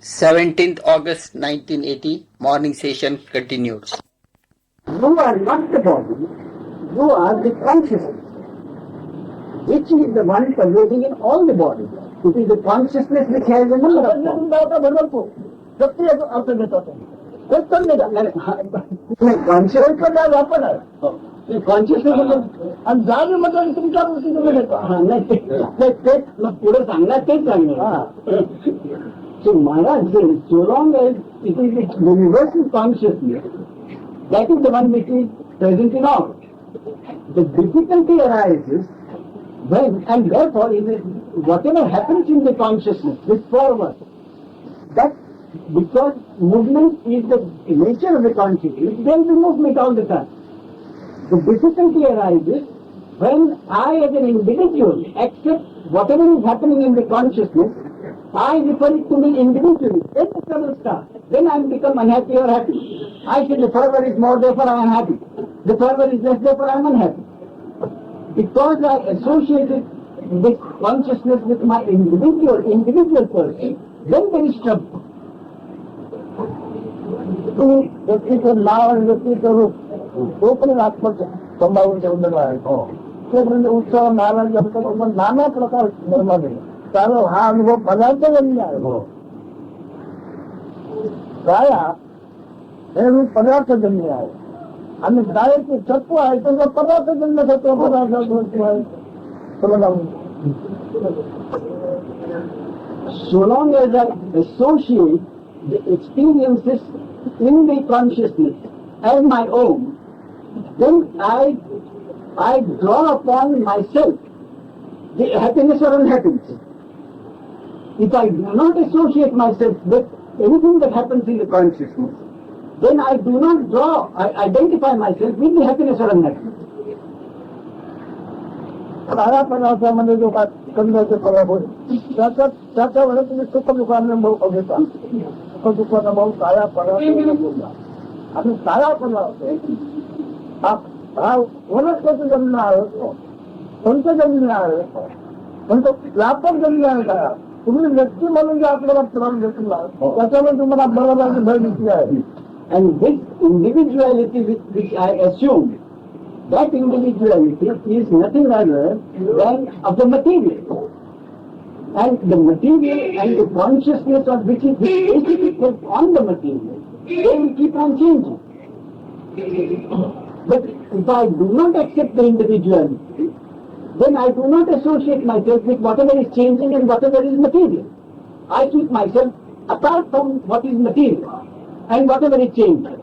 17th August 1980, morning session continues. You are not the body, you are the consciousness, which is the one pervading in all the body. It is the consciousness which has a number of forms. So Maharaj says, so long as it is the universal consciousness, that is the one which is present in all. The difficulty arises when, and therefore, whatever happens in the consciousness, this forward, that because movement is the nature of the consciousness, there will be movement all the time. The difficulty arises when I as an individual accept whatever is happening in the consciousness, I refer it to me individually. Then the trouble starts. Then I become unhappy or happy. I say the fervor is more, therefore I am happy. The fervor is less, therefore I am unhappy. Because I associated this consciousness with my individual person, then there is trouble. व्यक्तित्व नाव आणि व्यक्तित्व रूप तो पण आत्मच संभावून ठेवलेला आहे. तोपर्यंत उत्सव नाराज पण नाना प्रकार निर्माण आहे. कारण हा अनुभव पदार्थजन्य आहे. काया हे रूप पदार्थजन्य आहे आणि कायाचे तत्व आहे त्याचं पदार्थजन्य तत्व पदार्थ आहे. So long as I associate the experiences in the consciousness as my own, then I draw upon myself the happiness or unhappiness. If I do not associate myself with anything that happens in the consciousness, then I do not identify myself with the happiness or unhappiness. काळ्या पदार्थामध्ये जो काय कंदाचे पराभव त्याच्या वेळेस तुम्ही सुख दुःखाने भाऊ घेता. सुख दुःखाचा भाऊ काळ्या पदार्थ आणि काळा पदार्थ हा वनस्पती जन्म आहे, पंच जन्म आहे, पण तो व्यापक जन्म आहे. काळा तुम्ही व्यक्ती म्हणून जे आपल्याला त्रास घेतला त्याच्यामुळे तुम्हाला बरोबर भय दिसली आहे. And this individuality which I assumed, that individuality is nothing other than of the material. And the material and the consciousness of which is based on the material, they will keep on changing. But if I do not accept the individuality, then I do not associate myself with whatever is changing and whatever is material. I keep myself apart from what is material and whatever is changing.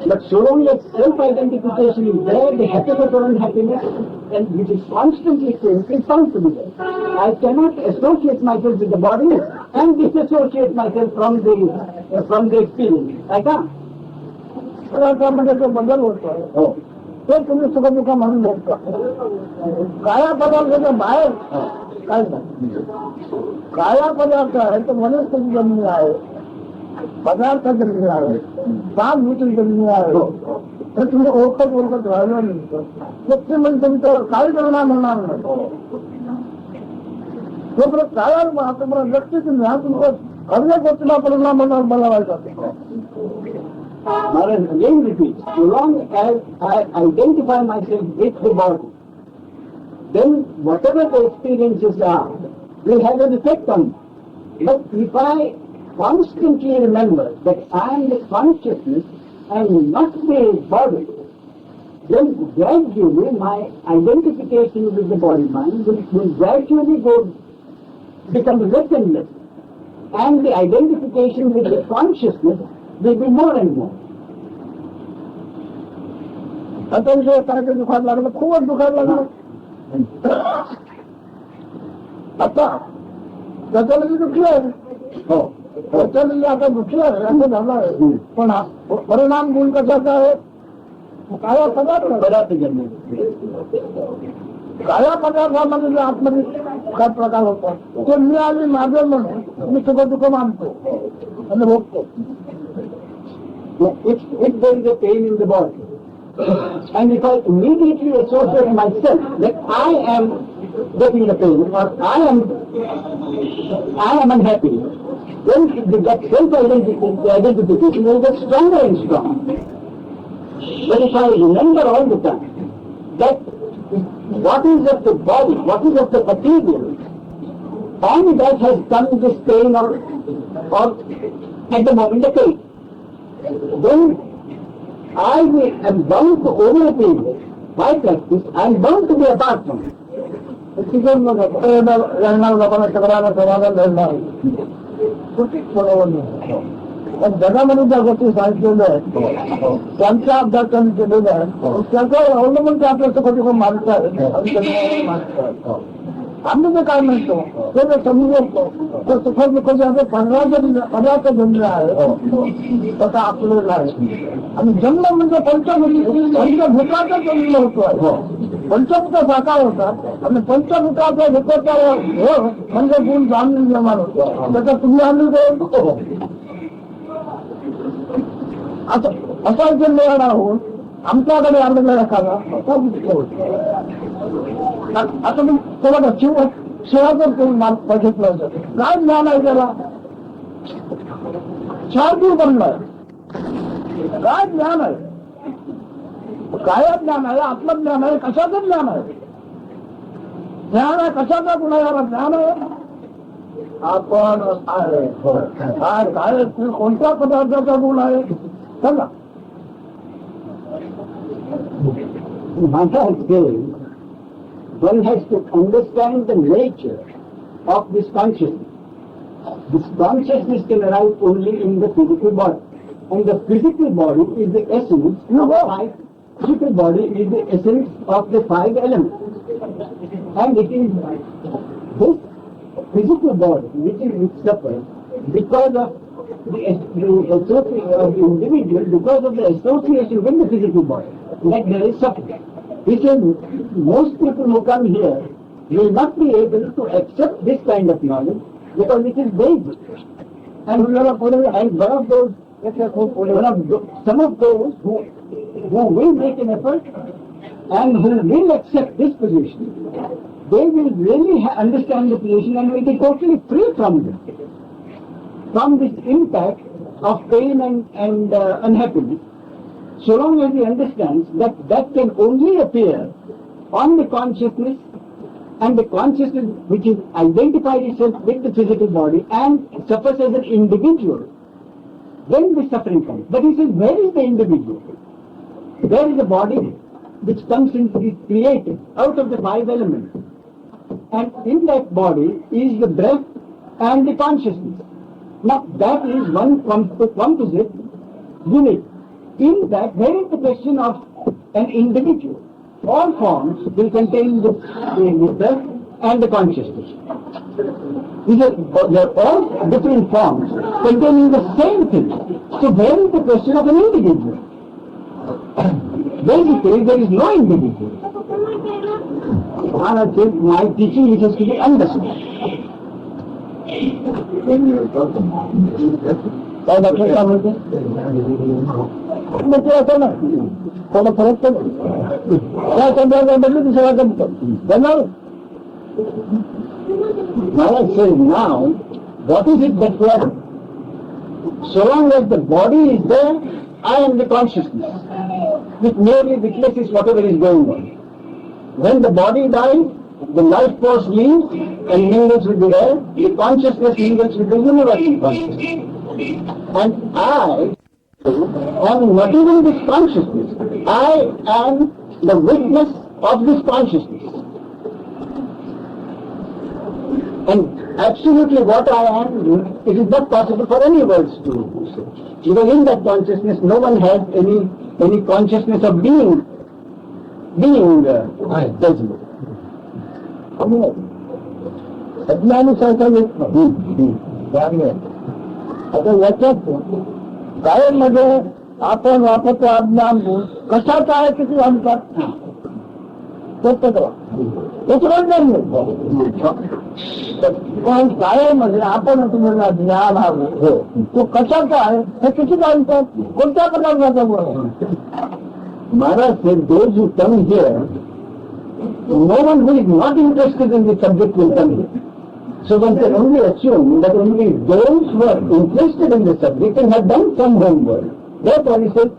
But so long as self-identification is there, the happiness or unhappiness, and which is constantly changing, is found to be there. I cannot associate myself with the body and disassociate myself from the experience. I can't. पदार्थामध्ये जो बदल होतो ते तुम्ही सुखदुःख म्हणून बघता. काळ्या पदार्थाच्या बाहेर काय नाही. काळा पदार्थ आहे तो वनस्पती जन्म आहे, पदार्थ जन्म आहे, साप विटून जन्म आहे. तर तुम्ही ओळखत राहिलं नाही व्यक्ती म्हणजे तुमचं काय करणार म्हणणार नाही. तोपर्यंत काळा तुम्हाला व्यक्तीच नाही, तुमचं खऱ्या गोष्टीला परिणाम म्हणणार मला व्हायचा. Maharaj again repeats, so long as I identify myself with the body, then whatever the experiences are, will have an effect on me. But if I constantly remember that I am the consciousness and not the body, then gradually my identification with the body mind will gradually become less and less. And the identification with the consciousness will be more and more. आता विषय काय दुखायला लागलं, खूपच दुखायला लागलं. आता त्याच्या लगे दुखली आहे, त्याच्या लगे आता दुखली आहे असं झालं आहे. पण परिणाम गुण कशाचा आहे? काळ्या पदार्थ जन्म. काळ्या पदार्थामध्ये जे आतमध्ये काय प्रकार होता ते मी आणि माझं म्हणून मी सुख दुःख मानतो आणि भोगतो. If there is a pain in the body, and if I immediately associate myself that I am getting the pain, or I am unhappy, then that self-identification will get stronger and stronger. But if I remember all the time that what is of the body, what is of the material, only that has come this pain or at the moment the pain, then I am bound to over a period, by practice, I am bound to be apart from it. जगामध्ये ज्या गोष्टी सांगितलेल्या आहेत त्यांचा अभ्यास त्यांनी केलेला आहे त्याचं अवलंबन ते आपल्याला कधी मानत आहे आम्ही जे काय म्हणतो ते जर समजून येतो तर सुखद दुःखाचे पदार्थ जन्म आहे तसा आपलेला आहे आणि जन्म म्हणजे पंचभूताचा जन्म होतो पंचभूत साकार होतात आणि पंचभूताच्या विकतावर म्हणजे गुण जाणून निर्माण होतो त्याचा तुम्ही आम्ही असा जन्म आहोत आमच्याकडे आलेला एखादा आता मी कोणाला शिवाचं बघितलं होतं काय ज्ञान आहे त्याला शार्दूर बनलाय काय ज्ञान आहे काय ज्ञान आहे आत्मज्ञान आहे कशाचं ज्ञान आहे ज्ञान आहे कशाचा गुण आहे ज्ञान आहे आपण काय कोणत्या पदार्थाचा गुण आहे सांगा Mata has said, one has to understand the nature of this consciousness. This consciousness can arise only in the physical body. And the physical body is the essence, physical body is the essence of the five elements. And it is this physical body which suffers because of the association of the individual, because of the association with the physical body, that there is suffering. He said, most people who come here will not be able to accept this kind of knowledge because it is basic. And some of those who will make an effort and who will accept this position, they will really understand the position and will be totally free from this impact of pain and unhappiness, so long as he understands that can only appear on the consciousness, and the consciousness which is identified itself with the physical body and suffers as an individual, then the suffering comes. But he says, where is the individual? Where is the body which comes into is created out of the five elements? And in that body is the breath and the consciousness. Now that is one composite unit. In that, there is the question of an individual. All forms will contain the breath and the consciousness. These are all different forms containing the same thing. So where is the question of an individual? Basically, there is no individual. My teaching is to be understood. काय doctor काय म्हणते म्हणजे असं ना थोडं फरक पडतो त्या संदर्भामध्ये दुसरा जमतो जाणार Maharaj says now, what is it that we are? So long as the body is there, I am the consciousness, which merely witnesses whatever is going on. When the body dies, the life force leaves and mingles with the air, the consciousness mingles with the universal consciousness. And I am not even this consciousness, I am the witness of this consciousness. And absolutely what I am, it is not possible for any words to say. Because in that consciousness, no one has any consciousness of being present. अज्ञानुसारखा आता याच्यात कायममध्ये आपण वापरतो अज्ञान गुण कशाचा आहे किती आणतात पण कायममध्ये आपण तुम्हाला ज्ञान हवं तो कशाचा आहे हे किती आणतात कोणत्या प्रकारचा गुण Maharaj said, those who come here no one who is not interested in the subject will come here. So one can only assume that only those who are interested in the subject and have done some homework, therefore he says,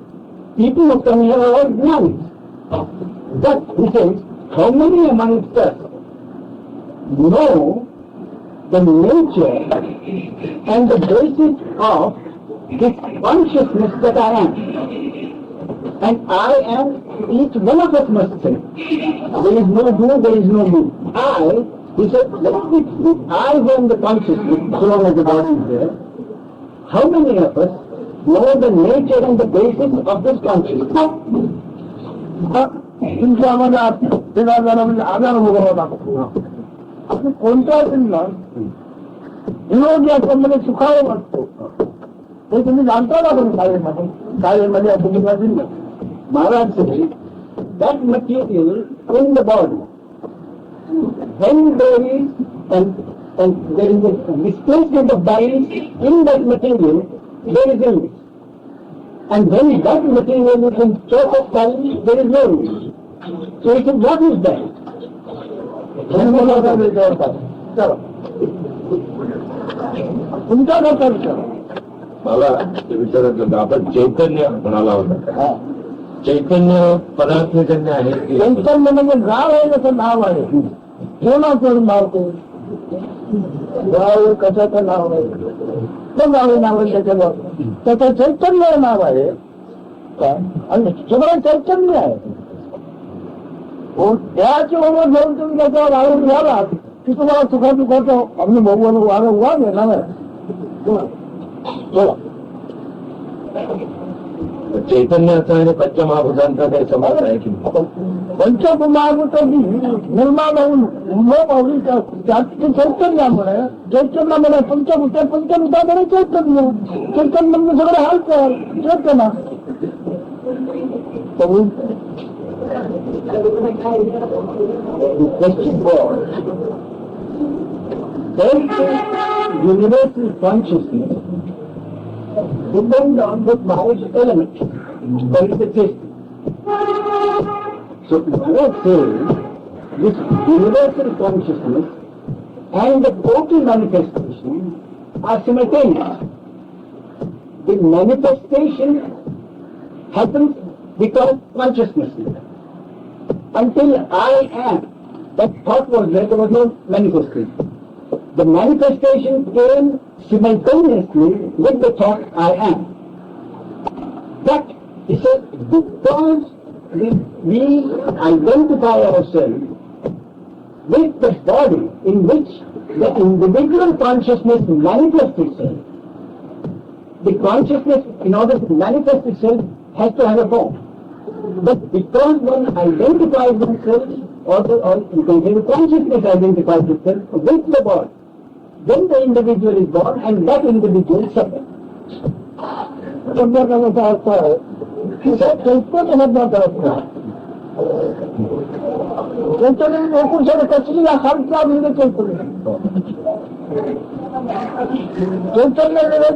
people who come here are all gnans. But he says, how many amongst us know the nature and the basis of this consciousness that I am? And I am, each one of us must say, there is no do, there is no me. He said, I who am the consciousness, so long as the body is there, how many of us know the nature and the basis of this consciousness? तुमच्या आम्हाला म्हणजे आधार भोगावा लागतो. आपण कोणत्या विरोधी असल्यामध्ये सुखावं वाटतो ते तुम्ही जाणता का पण शाळेमध्ये तुम्ही वाचून Maharaj says, that material in the body, when there is and there is a displacement of bodies in that material, there is illness. And when that material is in choke of time, there is no illness. So he said, what is that? तुमचा doctor विचार मला विचारायचं होतं, आपण चैतन्य म्हणाला होता. चैतन्य पदार्थजन्य आहे की चैतन्य म्हणजे गाव आहे जसं नाव आहे. कोणाचं नाव ते गाव कशाचं नाव आहे ते नाव आहे त्याच्यावर त्याचं चैतन्य नाव आहे आणि सगळं चैतन्य आहे. त्याची ओळख घेऊन तुम्ही त्याच्यावर आवडून घ्याला की तुम्हाला सुखादुखाचं आपली भगवान वारंवार घेणार आहे. चैतन्याचा आणि पंचमहाभूतांचा काही संबंध आहे की पंचमहाभूत निर्माण होऊन उन्मोग होईल त्याची चैतन्यामुळे पंचभूतामध्ये चैतन्य म्हणजे सगळं हालचाल चैतन्य. Universal consciousness depends on the five elements, that is the system. So Maharaj says, this universal consciousness and the total manifestation are simultaneous. The manifestation happens because consciousness is there. Until I am, that thought was there was no manifestation. The manifestation came simultaneously with the thought I am. But he said, because we identify ourselves with the body in which the individual consciousness manifests itself, the consciousness, in order to manifest itself, has to have a form. But because one identifies themselves, or you can say the consciousness identifies itself with the body, then the individual is born and that individual suffers. शब्दाचा अर्थ आहे चैतन्य शब्दाचा अर्थ चैतन्य एकूण कसली हालचा म्हणजे चैतन्य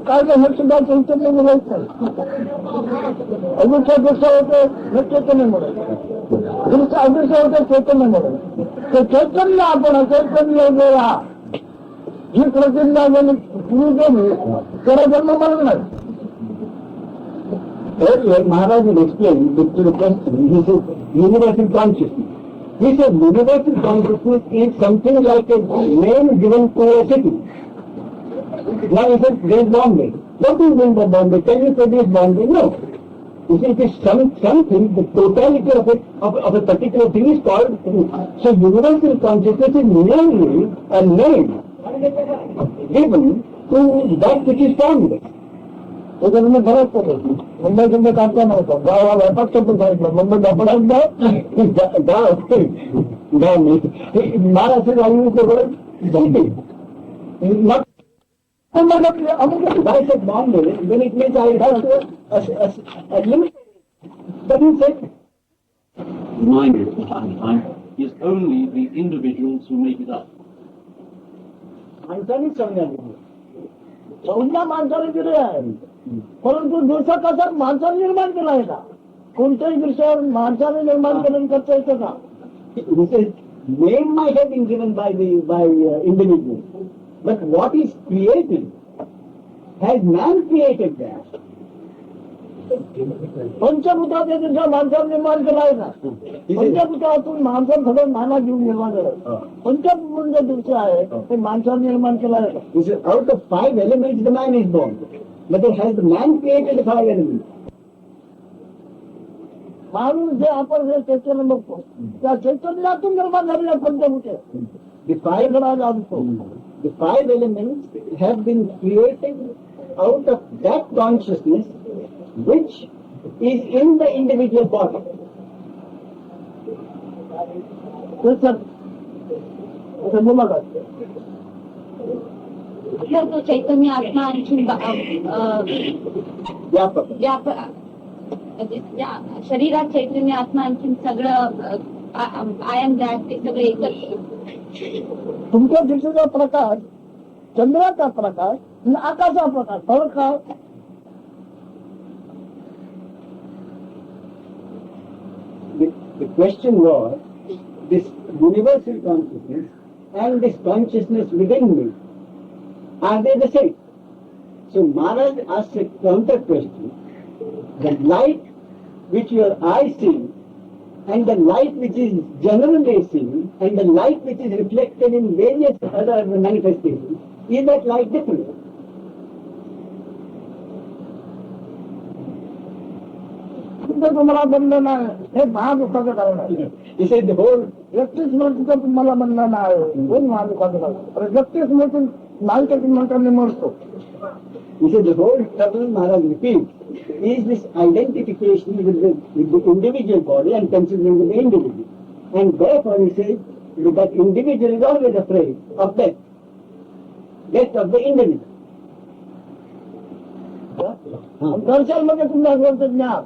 काढलं हे सुद्धा चैतन्य मिळायचं अजूनच्या दृश्य होते हे चैतन्य मिळेल अदृश्य होते चैतन्य मिळेल ते चैतन्य आपण चैतन्य वेळा ही प्रतिज्ञा ज्यांनी पूर्वी केली त्याला जन्म मरण नाही. Earlier, Maharaj had explained to the question, he said, universal consciousness. He said, universal consciousness is something like a name given to a city. Now he said, there is Bombay. What do you mean by Bombay? Can you produce Bombay? No. You see, it is something, the totality of a particular thing is called. So universal consciousness is merely a name given to that which is formless. त्याच्यामध्ये फरक पडतो. मुंबई शब्द काढता नव्हता गावाला व्यापक शब्द सांगितलं मुंबई व्यापक शब्द Maharaj said, I use the word city. Not I said Bombay, then it means I have a limit. But he said, Reminded from time to time is only the individuals who make it up. माणसानेच संज्ञा दिली. संज्ञा माणसाने दिली आहे परंतु दृश्य कसं माणसाने निर्माण केला आहे का कोणत्याही दृश्यावर माणसाने निर्माण केलं करता येतं का He says name might have been given by individuals, but what is created, has man created that? पंचभूताचे तुमच्या माणसानं निर्माण केला आहे ना. पंचभूतातून माणसानं सगळं नाना जीव निर्माण केला. पंचभूत जे दुसरं आहे ते माणसानं निर्माण केलं आहे. He says out of 5 elements the man is born, but has the man created the 5 elements? माणूस जे आपण जे चैतन्य बघतो त्या चैतन्यातून निर्माण झालेल्या पंचभूते The 5 जाणतो. The 5 elements have been created out of that consciousness which is in the individual body. बोला का तो चैतन्य आत्मा आणखी व्यापक. शरीरात चैतन्य आत्मा आणखी सगळं आय एम दॅट ते सगळं एकच. तुमच्या दृष्टीचा प्रकाश चंद्राचा प्रकाश आणि आकाशाचा प्रकाश फरक काय? The question was this universal consciousness and this consciousness within me, are they the same? So Maharaj asks a counter question. The light which your eye sees and the light which is generally seen and the light which is reflected in various other manifestations, is that light different? तुम्हाला बंधन आहे हे महादुःखाचं कारण आहे. He said the whole व्यक्ती स्मृतीचं तुम्हाला बंधन आहे हे महादुःखाचं कारण. व्यक्ती स्मृती मालकाची म्हणताना मरतो. He said the whole trouble, Maharaj repeats, is this identification with the individual body and considering the individual. And therefore he says that individual is always afraid of death. Death of the individual. दर्शन म्हणजे तुम्ही असल्याचं ज्ञान.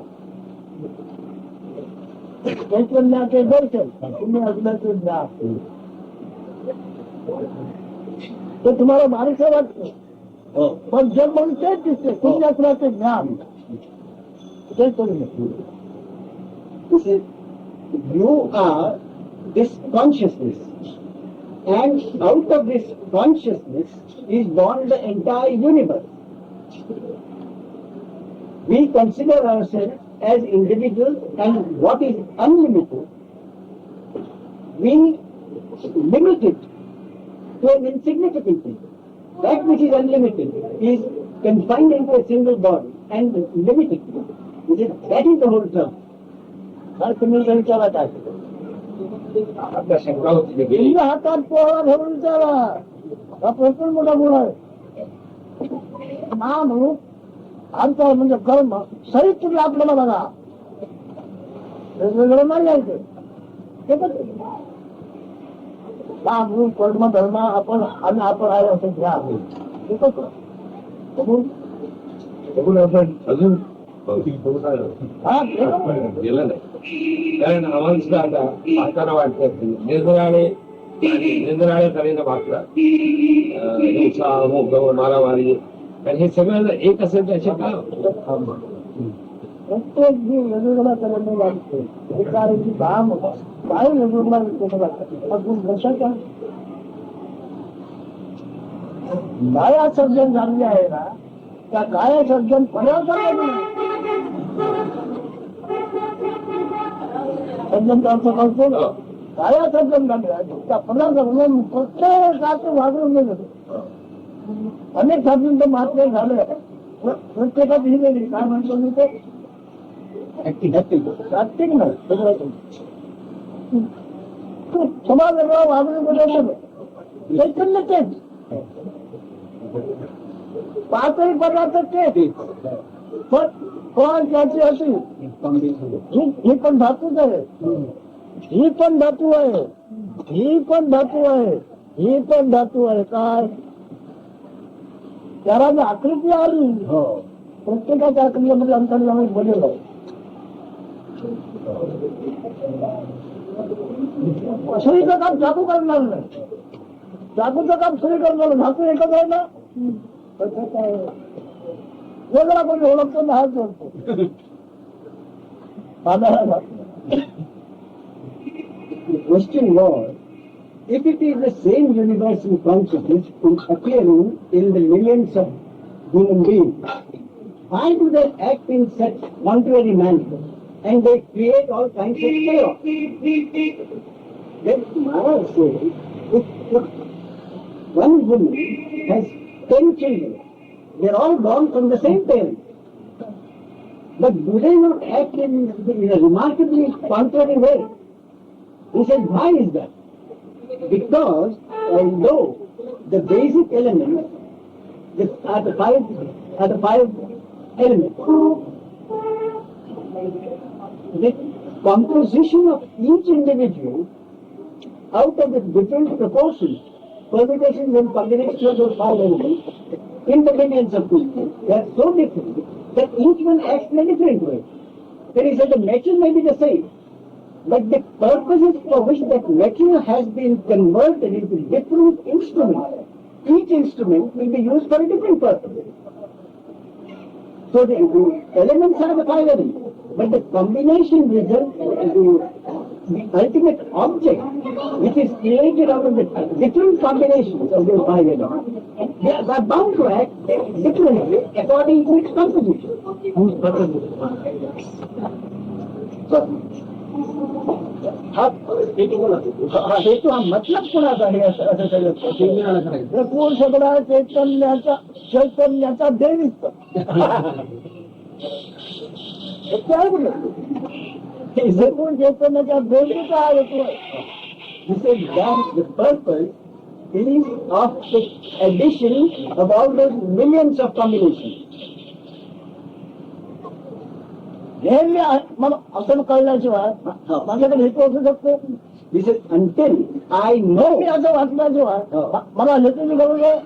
चैतन्याचे दर्शन तुम्ही असल्याचं ज्ञान ते तुम्हाला बारीकं वाटतं पण जग म्हणून तेच दिसते. तुम्ही असल्याचं ज्ञान चैतन्य. He said, you are this consciousness. And out of this consciousness is born the entire universe. We consider ourselves as individuals, and what is unlimited, we limit it to an insignificant thing. That which is unlimited is confined into a single body and limited. That is the whole term. तुम्ही विचारा काय आता शंका होती की गेली तुमच्या हातात पोळा धरून विचारा. हा प्रचंड मोठा गुण आहे. म्हणून आमचा म्हणजे कर्म शरीर तुम्ही आपल्याला बघा वेगवेगळं नाही यायचं. म्हणून कर्म धर्म आपण आणि आपण आहे असं घ्या. बघून आपण अजून हा गेलं नाही. कारण आम्हाला सुद्धा आता पाहताना वाटतं की निंद्राळे तऱ्हेनं भागला हिंसा मोह मारामारी आणि हे सगळं एक असेल त्याचे काय प्रत्येक जीव वेगवेगळ्या तऱ्हेने वाटतो. विचारांची काम काय वेगवेगळा विचार लागतात. अजून कशाचा काया सर्जन झालेली आहे ना त्या काया सर्जन पर्यावरण सर्जनचा अर्थ करतो. काया सर्जन झाले आहे त्या पदार्थ प्रत्येकाचं वागणूक घेतो. अनेक साधूंचं महात्म्य झालं प्रत्येकात ही वेगळी काय म्हणतो मी ते सात्विक नाही समाज वेगळा वागणूक बदललं चैतन्य तेच पाचही पदार्थ तेच पण कोण त्याची अशी ही पण धातूच आहे. ही पण धातू आहे. ही पण धातू आहे. ही पण धातू आहे. काय त्याला जी आकृती आली प्रत्येकाच्या आकृतीमध्ये अंतर्यामी बदल आहे. सुरीचं काम चाकू करणार नाही. चाकूचं काम सुरी करणार धातू एकच आहे ना. वेगळा कोणी ओळखतो ना हात जोडतो. question was, if it is the same universal consciousness appearing in the millions of human beings, why do they act in such contrary manner? And they create all kinds of chaos. Then Maharaj says, if one woman has 10 children, they're all born from the same parent. But do they not act in a remarkably contrary way? He said, why is that? Because although the basic elements are the five elements, the composition of each individual out of the different proportions, permutations and combinations of those five elements in the millions of people, they are so different that each one acts in a different way. Then he said the nature may be the same, but the purposes for which that nature has been converted into different instruments, each instrument will be used for a different purpose. So the elements are the five elements, but the combination results, the ultimate object, which is created out of the different combinations of those five elements, they are bound to act differently according to its composition. Whose purpose is हेतू हा मतलब कोणाचा आहे असं सगळं कोण सगळा चैतन्याचा देवित्व काय बोल कोण चैतन्याचा देवीचा हा हेतू आहे. He said that the purpose is of the addition of all those millions of combinations. हे मला असं कळल्याशिवाय माझ्याकडे हेतू असू शकतो. He said, until I know, मी असं वाचल्याशिवाय मला हेतूची गरज आहे.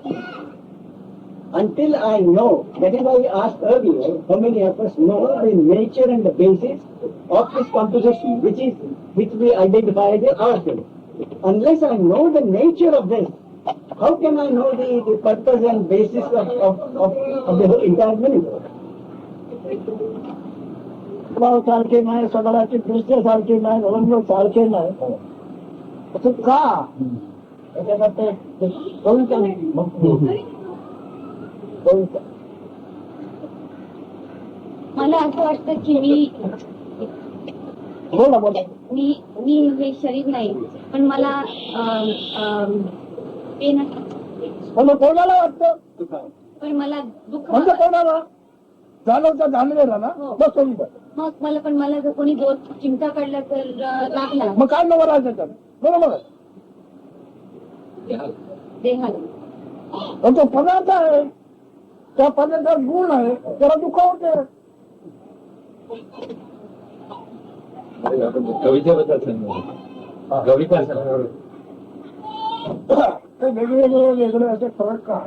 until I know, that is why I asked earlier, how many of us know the nature and the basis of this composition, which we identify as ourselves. Unless I know the nature of this, how can I know the purpose and basis of the whole entire universe? भाव सारखे नाही, सगळ्याची दृश्य सारखी नाही, रंग सारखे नाही, असं का त्याच्यामध्ये कविता मला असं वाटतं की बोला बोला मी हे शरीर नाही, पण मला ते म्हणजे कोणाला वाटतं पण मला दुःख म्हणजे कोणाला जाणवता जाणलेला ना हो. बस समजा मग मला जर कोणी दोन चिमटा काढला तर लागला मग काय नवं राहायचं त्याला बरोबर आहे. देहाला पण तो पदार्थ आहे, त्या पदार्थात गुण आहे, त्याला दुःख होते. कवितेबद्दल सांगा. कविता सांगा. ते वेगळे असे फरक का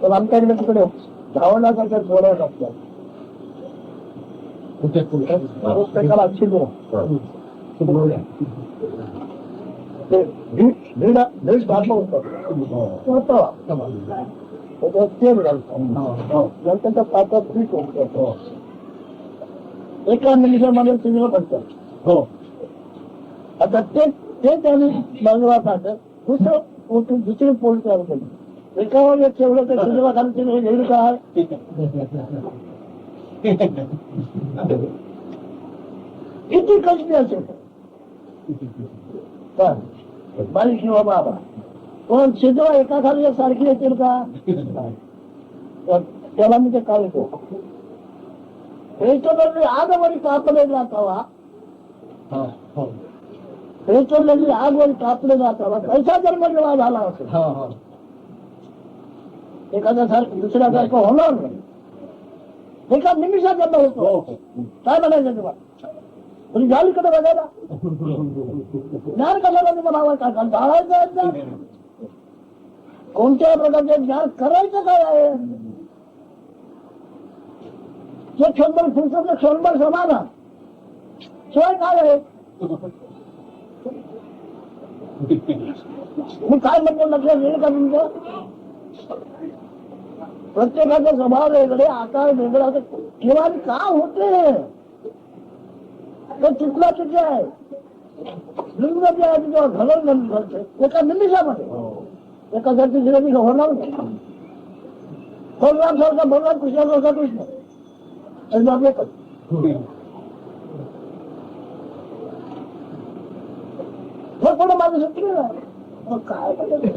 तर आमच्याकडे तिकडे धावण्यासारख्या जोड्या असतात. प्रत्येकाला अच्छी ढीड घातलं होतं तेल घालतो त्याच्या पात्रात पीठ होतं. एका मिनिटामध्ये सिनेमा बनतात. हो आता ते त्याने बाजूला टाकत दुसरी पोळी तयार केली. एकावर एक ठेवलं तर सिनेमा खाली येईल काय किती कष्टी असेल बारीक किंवा बाबा पण शिजवा एका खाली सारखी येतील का त्याला मी ते काढतो. हेचोली आगवरी कापले जातावा हेचोली आगवरी कापले जातावा पैसा जन्मजेव्हा झाला असेल एखाद्या सारखं दुसऱ्यासारखं होणार नाही. एका निमिषात जन्म होतो. काय म्हणायचं तेव्हा तुम्ही जाल कडे बघायला ज्ञान कशाला तुम्हाला हवं काय जाळायचं आहे. कोणत्या प्रकारचे ज्ञान करायचं काय आहे जे क्षणभर फुरसत क्षणभर समाधान शिवाय काय आहे. मी काय म्हणतो लक्षात येईल का तुमचं. प्रत्येकाचा स्वभाव वेगळे आकार वेगळा किंवा का होते तो चुकला चुकी आहे. लिंग जे आहे जेव्हा घडण घडते एका निमिषामध्ये एका जाती जिलेबी होणार नाही. बलराम सारखा बलराम कृष्णासारखा कृष्ण एकच हे कोण माझं शक्य नाही. मग काय करायचं?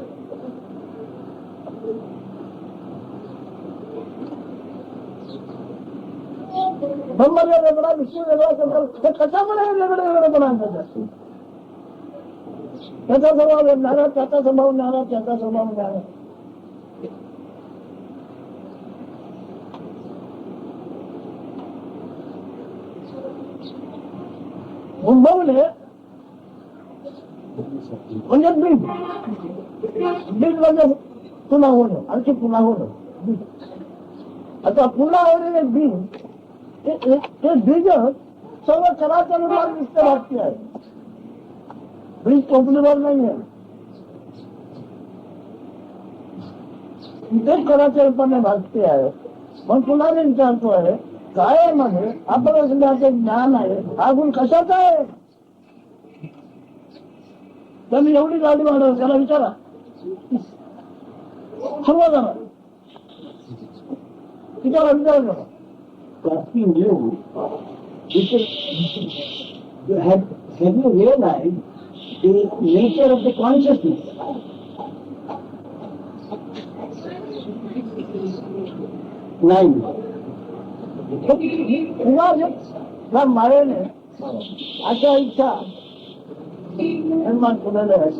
ब्रह्मदेव वेगळा विष्णू वेगळा शंकर हे कशामध्ये वेगळे वेगळे बनायचं? त्याचा स्वभाव ज्ञानात त्याचा स्वभाव ज्ञानात त्याचा स्वभाव ज्ञानात. उद्भवले म्हणजे बीज बीज म्हणजे पुन्हा होणं आणखी पुन्हा होणं. आता पुन्हा होणे बीज ते बीज सर्व चराचर दिसते भागते आहे. बीज टोपलीवर नाही आहे. ते चराचरपणे भागते आहे. मग पुन्हा मी विचारतो आहे काय मध्ये आपलं सगळ्याचे ज्ञान आहे हा गुण कशाचा आहे? त्यांनी एवढी गाडी वाढव त्याला विचारा सर्व जरा विचारा विचार Asking you, have you realized the nature of the consciousness? Nine. या मायेने अशा इच्छा निर्माण केलेल्या आहे.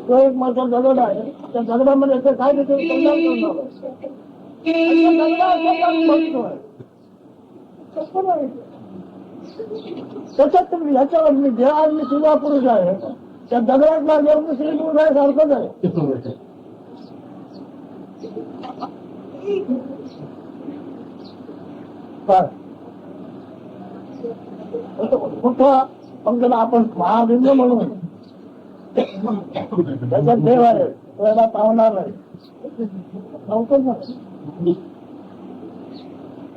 तो एक माझा दगड आहे. त्या दगडामध्ये ते काय देतो कल्याण करणार आहे. त्याच्यात तुम्ही ह्याच्यावर मी जे आज मी शिवा पुरुष आहे त्या दगडातला जर मी स्त्री पुरुष आहे सारखंच आहे. कुठं पंकला आपण महालिंग म्हणून त्याच्यात देव आहे तो याला पावणार नाही.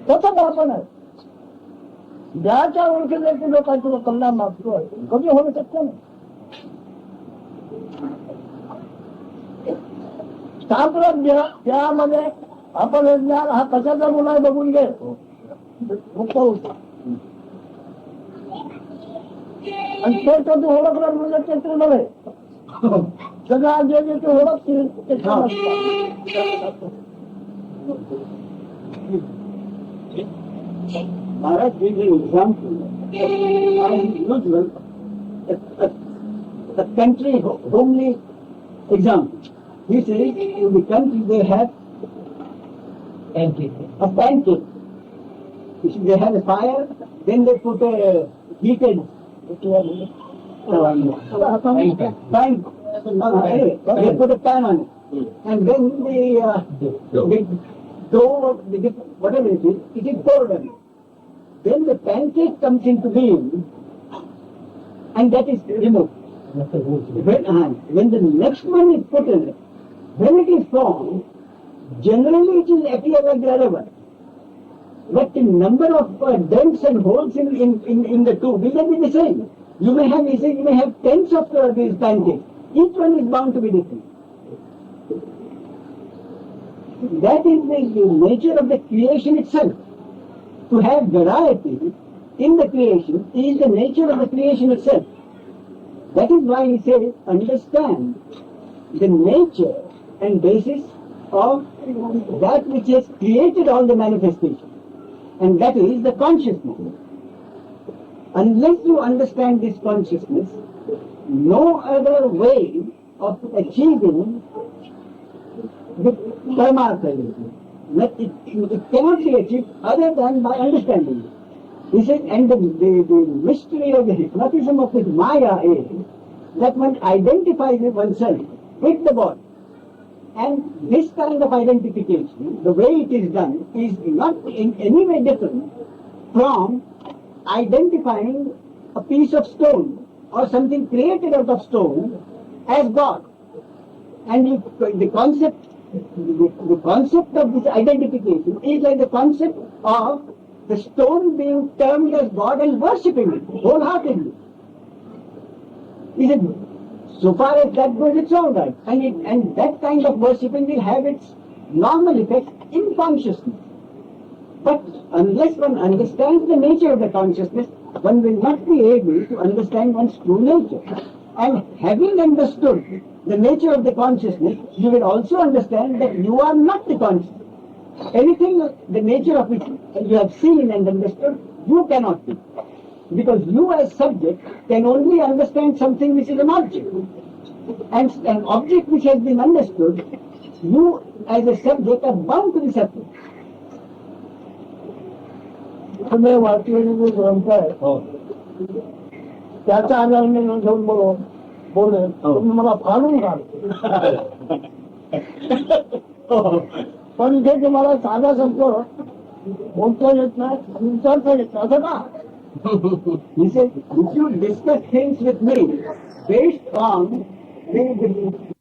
तसंच आपण आहे. ज्याच्या ओळखीने की लोकांचं कल्याण मागतोय कधी होणं शक्य नाही. साम्राज्य त्यामध्ये आपण ज्ञान हा कशाचा गुण आहे बघून घे मुक्त होतो. आणि ते तू ओळखणार म्हणजे ते तू नव्हे. सगळ्या जे जे तू ओळखतील ते Maharaj gives an example. Usual, a country homely example. He says in the country they have a pancake. You see, they have a fire, then they put a heated pan. They put a pan on it, and then the dough, whatever it is poured on it. Then the pancake comes into being, and that is removed. When the next one is put in it, when it is formed, generally it will appear like the other one. But the number of dents and holes in the two will not be the same. You may have tens of these pancakes. Each one is bound to be different. That is the nature of the creation itself. To have variety in the creation is the nature of the creation itself. That is why he says, understand the nature and basis of that which has created all the manifestation. And that is the consciousness. Unless you understand this consciousness, no other way of achieving the paramartha. It cannot be achieved other than by understanding it. He said, and the mystery of the hypnotism of this Maya is that one identifies oneself with the body. And this kind of identification, the way it is done, is not in any way different from identifying a piece of stone or something created out of stone as God. And the concept of this identification is like the concept of the stone being termed as God and worshipping it wholeheartedly. Is it? So far as that goes, it's all right. And that kind of worshipping will have its normal effect in consciousness. But unless one understands the nature of the consciousness, one will not be able to understand one's true nature. And having understood the nature of the consciousness, you will also understand that you are not the consciousness. Anything, the nature of which you have seen and understood, you cannot be. Because you as subject can only understand something which is an object. And an object which has been understood, you as a subject are bound to the subject. तुम्ही वाचलेले जे ग्रंथ आहे त्याच्या आधारे मी घेऊन बोले तुम्ही मला फाडून काढ पण इथे तुम्हाला साधा शब्द बोलता येत नाही विचारता येत नाही असं का He said, if you discuss things with me based on the